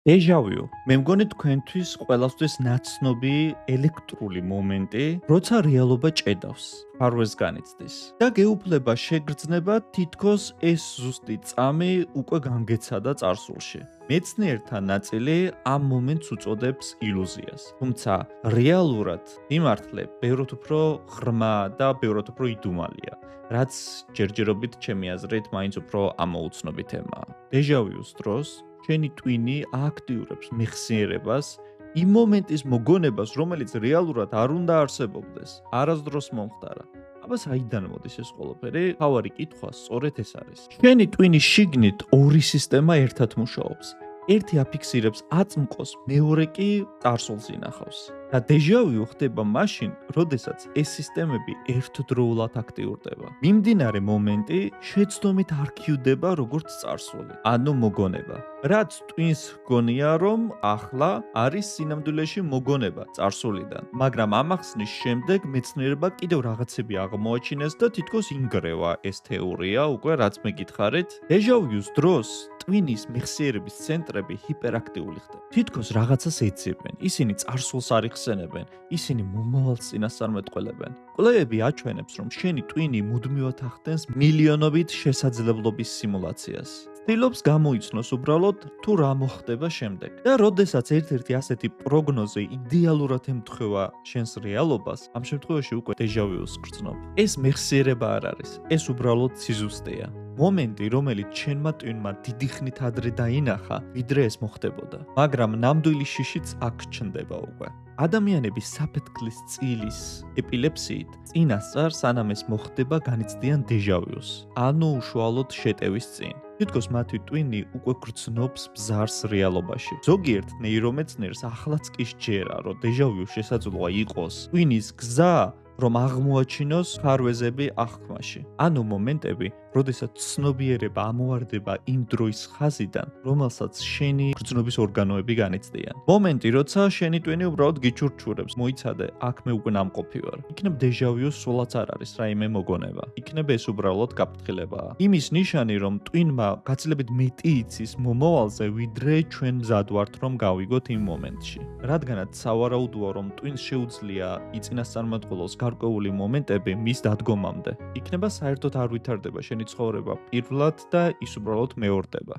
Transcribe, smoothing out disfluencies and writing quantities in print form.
დეჟავიუ. მე მგონი თქვენთვის ყველასთვის ნაცნობი ელექტრული მომენტი, როცა რეალობა ჭედავს, ფარვეს განიცდის. და გეუფლება შეგრძნება თითქოს ეს ზუსტი წამი უკვე განგეცადა წარსულში. მეცნიერთა ნაწილი ამ მომენტს უწოდებს ილუზიას. თუმცა რეალურად მიმართლე ბევრად უფრო ღრმა და ბევრად უფრო იდუმალია, რაც ჯერჯერობით ჩემი აზრით მაინც უფრო ამოუცნობი თემაა. დეჟავიუს დროს შენი ტვინი აქტიურებს მეხსიერებას იმ მომენტის მოგონებას, რომელიც რეალურად არ უნდა არსებობდეს, არასდროს მომხდარა. აბა საიდან მოდის ეს ყველაფერი? თავარი კითხვა სწორედ ეს არის. შენი ტვინის შიგნით ორი სისტემა ერთად მუშაობს. ერთი აფიქსირებს აწმყოს, მეორე კი წარსულს ინახავს. და დეჟავიუ ხდება მაშინ, როდესაც ეს სისტემები ერთდროულად აქტიურდება. მიმდინარე მომენტი შეცდომით არქივდება როგორც წარსული, ანუ მოგონება. რაც ტვინს გონია, რომ ახლა არის სინამდვილეში მოგონება წარსულიდან, მაგრამ ამ ახსნის შემდეგ მეცნიერება კიდევ რაღაცები აღმოაჩინეს და თითქოს ინგრევა ეს თეორია, უკვე რაც მეკითხარით. დეჟავიუს დროს ტვინის მეხსიერების ცენტრები ჰიპერაქტიული ხდება. თითქოს რაღაცას ეძებენ, ისინი წარსულს არიხსენებენ, ისინი მომავალს წინასწარმეტყველებენ. კვლევები აჩვენებს, რომ შენი ტვინი მუდმივად ახდენს მილიონობით შესაძლებლობის სიმულაციას. ცდილობს გამოიცნოს უბრალოდ თუ რა მოხდება შემდეგ. და როდესაც ერთ-ერთი ასეთი პროგნოზი იდეალურად ემთხვევა შენს რეალობას, ამ შემთხვევაში უკვე დეჟავიუს გრძნობ. ეს მეხსიერება არ არის, ეს უბრალოდ სიზუსტეა. მომენტი, რომელიც შენმა ტვინმა დიდი ხნით ადრე დაინახა, ვიდრე ეს მოხდებოდა. მაგრამ ნამდვილი შიშიც აქ ჩნდება უკვე. ადამიანების საფეთქლის წილის ეპილეფსიით წინასწარ სანამ ეს მოხდება განიცდიან დეჟავიუს, ანუ უშუალოდ შეტევის წინ. თითქოს მათი ტვინი უკვე გრძნობს ბზარს რეალობაში. ზოგიერთ ნეირომეცნიერს ახლაც კი სჯერა, რომ დეჟავიუ შესაძლოა იყოს ტვინის გზა, რომ აღმოაჩინოს ფარვეზები აღქმაში. ანუ მომენტები, როდესაც ცნობიერება ამოვარდება იმ დროის ხაზიდან, რომელსაც შენი გრძნობის ორგანოები განიცდიან. მომენტი, როცა შენი ტვინი უბრალოდ გიჩურჩურებს, მოიცადე, აქ მე უკვე ნამყოფი ვარ. იქნებ დეჟავიუს სულაც არ არის რაიმე მოგონება. იქნებ ეს უბრალოდ გაფრთხილებაა. იმის ნიშანი, რომ ტვინმა გაცილებით მეტი იცის მომავალზე, ვიდრე ჩვენ მზად ვართ, რომ გავიგოთ იმ მომენტში. რადგანაც სავარაუდოა, რომ ტვინს შეუძლია იწინასწარმეტყველოს გარკვეული მომენტები მის დადგომამდე. იქნება საერთოდ არ ვითარდება შენი ცხოვრება პირველად და ის უბრალოდ მეორდება.